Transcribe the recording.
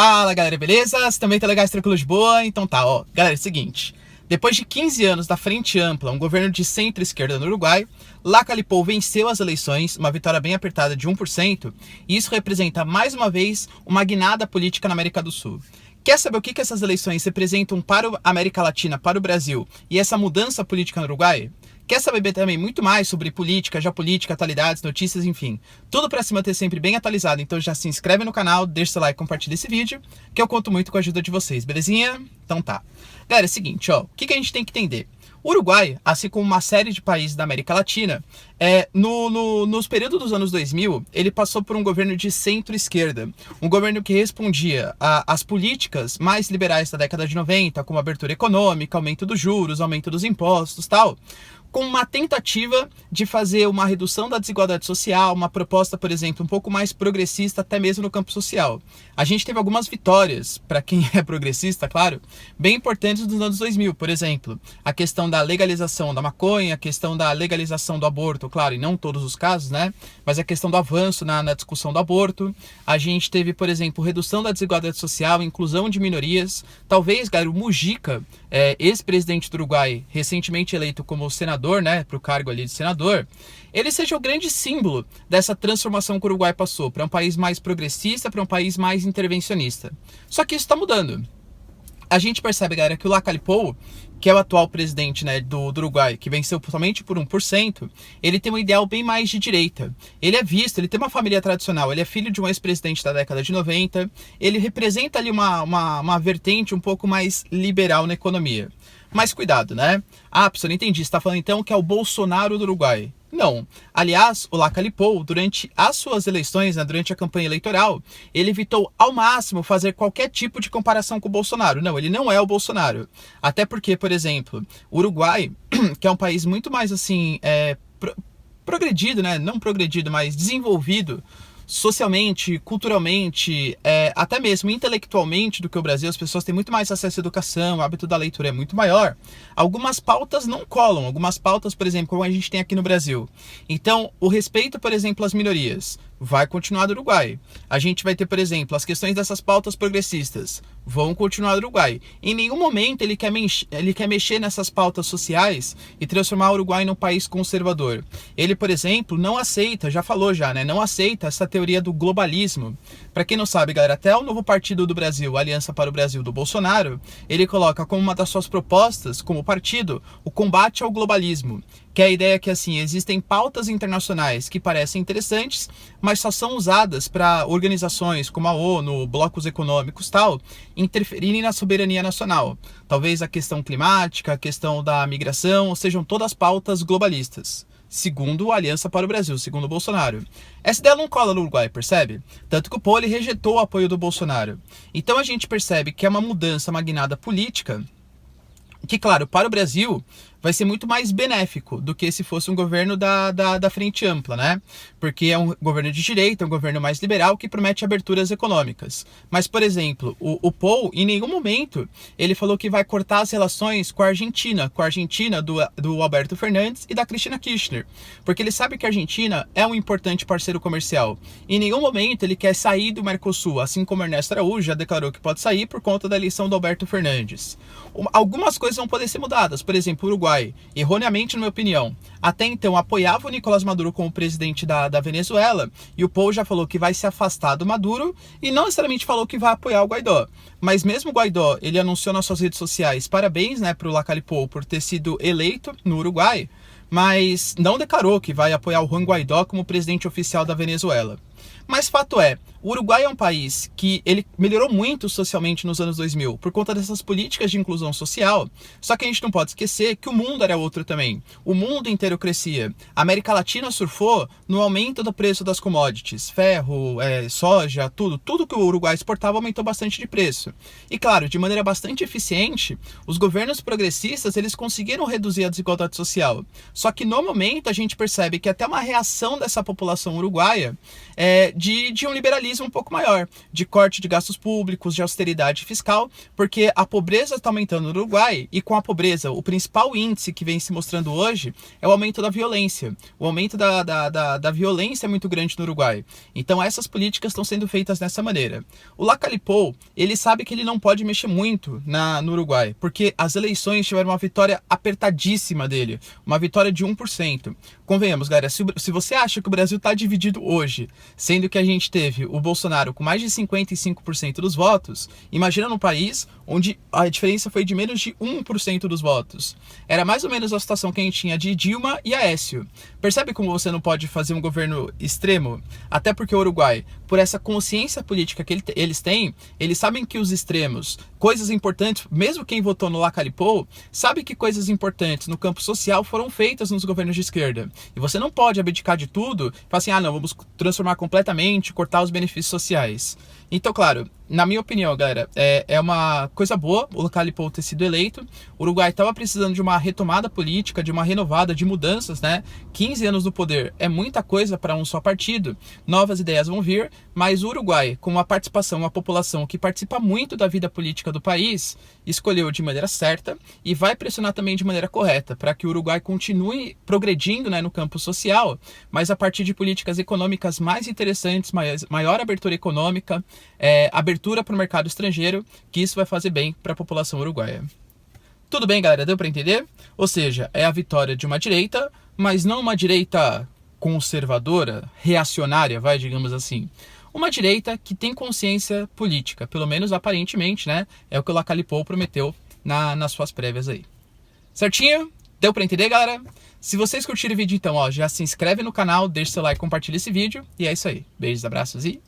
Fala galera, beleza? Vocês também tá legais, tranquilos de boa? Então tá, ó. Galera, é o seguinte. Depois de 15 anos da Frente Ampla, um governo de centro-esquerda no Uruguai, Lacalle Pou venceu as eleições, uma vitória bem apertada de 1%, e isso representa mais uma vez uma guinada política na América do Sul. Quer saber o que essas eleições representam para a América Latina, para o Brasil, e essa mudança política no Uruguai? Quer saber também muito mais sobre política, geopolítica, atualidades, notícias, enfim. Tudo para se manter sempre bem atualizado, então já se inscreve no canal, deixa seu like e compartilha esse vídeo, que eu conto muito com a ajuda de vocês, belezinha? Então tá. Galera, é o seguinte, ó, o que a gente tem que entender? O Uruguai, assim como uma série de países da América Latina, nos períodos dos anos 2000, ele passou por um governo de centro-esquerda. Um governo que respondia às políticas mais liberais da década de 90, como abertura econômica, aumento dos juros, aumento dos impostos e tal, com uma tentativa de fazer uma redução da desigualdade social, uma proposta, por exemplo, um pouco mais progressista, até mesmo no campo social. A gente teve algumas vitórias, para quem é progressista, claro, bem importantes nos anos 2000, por exemplo, a questão da legalização da maconha, a questão da legalização do aborto, claro, em não todos os casos, né, mas a questão do avanço na discussão do aborto. A gente teve, por exemplo, redução da desigualdade social, inclusão de minorias. Talvez, galera, o Mujica, ex-presidente do Uruguai, recentemente eleito como senador, né, para o cargo ali de senador, ele seja o grande símbolo dessa transformação que o Uruguai passou para um país mais progressista, para um país mais intervencionista. Só que isso está mudando. A gente percebe, galera, que o Lacalle Pou, que é o atual presidente, né, do Uruguai, que venceu somente por 1%, ele tem um ideal bem mais de direita. Ele é visto, ele tem uma família tradicional, ele é filho de um ex-presidente da década de 90, ele representa ali uma vertente um pouco mais liberal na economia. Mas cuidado, né? Ah, pessoal, não entendi. Você está falando então que é o Bolsonaro do Uruguai? Não. Aliás, o Lacalle Pou, durante as suas eleições, né, durante a campanha eleitoral, ele evitou ao máximo fazer qualquer tipo de comparação com o Bolsonaro. Não, ele não é o Bolsonaro. Até porque, por exemplo, o Uruguai, que é um país muito mais assim, progredido, né? Não progredido, mas desenvolvido socialmente, culturalmente, até mesmo intelectualmente do que o Brasil. As pessoas têm muito mais acesso à educação, o hábito da leitura é muito maior. Algumas pautas não colam, algumas pautas, por exemplo, como a gente tem aqui no Brasil. Então, o respeito, por exemplo, às minorias vai continuar no Uruguai. A gente vai ter, por exemplo, as questões dessas pautas progressistas vão continuar no Uruguai. Em nenhum momento ele quer mexer nessas pautas sociais e transformar o Uruguai num país conservador. Ele, por exemplo, não aceita, já falou já, né? Não aceita essa teoria do globalismo. Para quem não sabe, galera, até o novo partido do Brasil, Aliança para o Brasil do Bolsonaro, ele coloca como uma das suas propostas, como partido, o combate ao globalismo. Que é a ideia que, assim, existem pautas internacionais que parecem interessantes, mas só são usadas para organizações como a ONU, blocos econômicos e tal, interferirem na soberania nacional. Talvez a questão climática, a questão da migração, sejam todas pautas globalistas. Segundo a Aliança para o Brasil, segundo o Bolsonaro. Essa ideia não cola no Uruguai, percebe? Tanto que o Pou rejeitou o apoio do Bolsonaro. Então a gente percebe que é uma mudança, uma guinada política, que, claro, para o Brasil vai ser muito mais benéfico do que se fosse um governo da Frente Ampla, né? Porque é um governo de direita, é um governo mais liberal que promete aberturas econômicas. Mas, por exemplo, o Pou, em nenhum momento, ele falou que vai cortar as relações com a Argentina do Alberto Fernandes e da Cristina Kirchner. Porque ele sabe que a Argentina é um importante parceiro comercial. Em nenhum momento ele quer sair do Mercosul, assim como Ernesto Araújo já declarou que pode sair por conta da eleição do Alberto Fernandes. Algumas coisas vão poder ser mudadas. Por exemplo, o Uruguai, erroneamente, na minha opinião, até então apoiava o Nicolás Maduro como presidente da Venezuela, e o Pou já falou que vai se afastar do Maduro e não necessariamente falou que vai apoiar o Guaidó. Mas mesmo o Guaidó, ele anunciou nas suas redes sociais parabéns, né, para o Lacalle Pou por ter sido eleito no Uruguai, mas não declarou que vai apoiar o Juan Guaidó como presidente oficial da Venezuela. Mas fato é, o Uruguai é um país que ele melhorou muito socialmente nos anos 2000 por conta dessas políticas de inclusão social, só que a gente não pode esquecer que o mundo era outro também. O mundo inteiro crescia. A América Latina surfou no aumento do preço das commodities, ferro, soja, tudo que o Uruguai exportava aumentou bastante de preço. E claro, de maneira bastante eficiente, os governos progressistas eles conseguiram reduzir a desigualdade social. Só que no momento a gente percebe que até uma reação dessa população uruguaia de um liberalismo populismo um pouco maior, de corte de gastos públicos, de austeridade fiscal, porque a pobreza está aumentando no Uruguai, e com a pobreza, o principal índice que vem se mostrando hoje é o aumento da violência. O aumento da violência é muito grande no Uruguai. Então essas políticas estão sendo feitas dessa maneira. O Lacalle Pou, ele sabe que ele não pode mexer muito no Uruguai, porque as eleições tiveram uma vitória apertadíssima dele, uma vitória de 1%. Convenhamos, galera, se você acha que o Brasil está dividido hoje, sendo que a gente teve o Bolsonaro com mais de 55% dos votos, imagina num país onde a diferença foi de menos de 1% dos votos. Era mais ou menos a situação que a gente tinha de Dilma e Aécio. Percebe como você não pode fazer um governo extremo? Até porque o Uruguai, por essa consciência política que eles têm, eles sabem que os extremos, coisas importantes, mesmo quem votou no Lacalle Pou, sabe que coisas importantes no campo social foram feitas nos governos de esquerda. E você não pode abdicar de tudo e falar assim, não, vamos transformar completamente, cortar os benefícios sociais. Então, claro, na minha opinião, galera, é uma coisa boa o Lacalle Pou ter sido eleito. O Uruguai estava precisando de uma retomada política, de uma renovada, de mudanças, né? 15 anos no poder é muita coisa para um só partido. Novas ideias vão vir, mas o Uruguai, com uma participação, uma população que participa muito da vida política do país, escolheu de maneira certa e vai pressionar também de maneira correta, para que o Uruguai continue progredindo, né, no campo social, mas a partir de políticas econômicas mais interessantes, maior abertura econômica, abertura para o mercado estrangeiro, que isso vai fazer bem para a população uruguaia. Tudo bem, galera? Deu para entender? Ou seja, é a vitória de uma direita, mas não uma direita conservadora, reacionária, digamos assim. Uma direita que tem consciência política, pelo menos aparentemente, né? É o que o Lacalle Pou prometeu nas suas prévias aí. Certinho? Deu para entender, galera? Se vocês curtiram o vídeo, então, já se inscreve no canal, deixa seu like, compartilha esse vídeo. E é isso aí. Beijos, abraços e